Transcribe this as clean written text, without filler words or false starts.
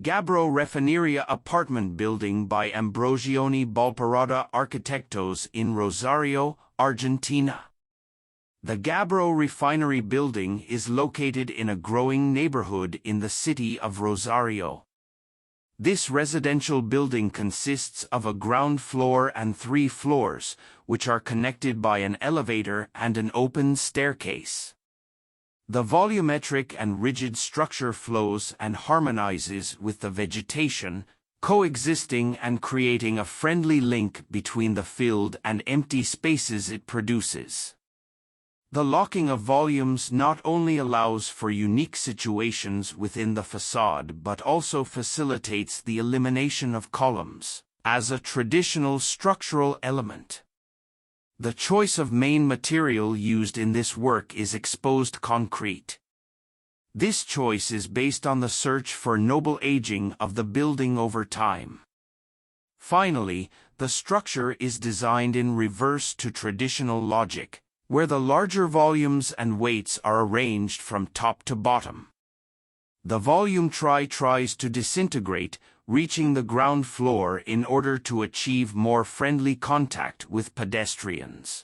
Gabbro Refinería apartment building by Ambrosioni Balparada Arquitectos in Rosario, Argentina. The Gabbro Refinery building is located in a growing neighborhood in the city of Rosario. This residential building consists of a ground floor and 3 floors, which are connected by an elevator and an open staircase. The volumetric and rigid structure flows and harmonizes with the vegetation, coexisting and creating a friendly link between the filled and empty spaces it produces. The locking of volumes not only allows for unique situations within the facade but also facilitates the elimination of columns as a traditional structural element. The choice of main material used in this work is exposed concrete. This choice is based on the search for noble aging of the building over time. Finally, the structure is designed in reverse to traditional logic, where the larger volumes and weights are arranged from top to bottom. The volume tries to disintegrate, reaching the ground floor in order to achieve more friendly contact with pedestrians.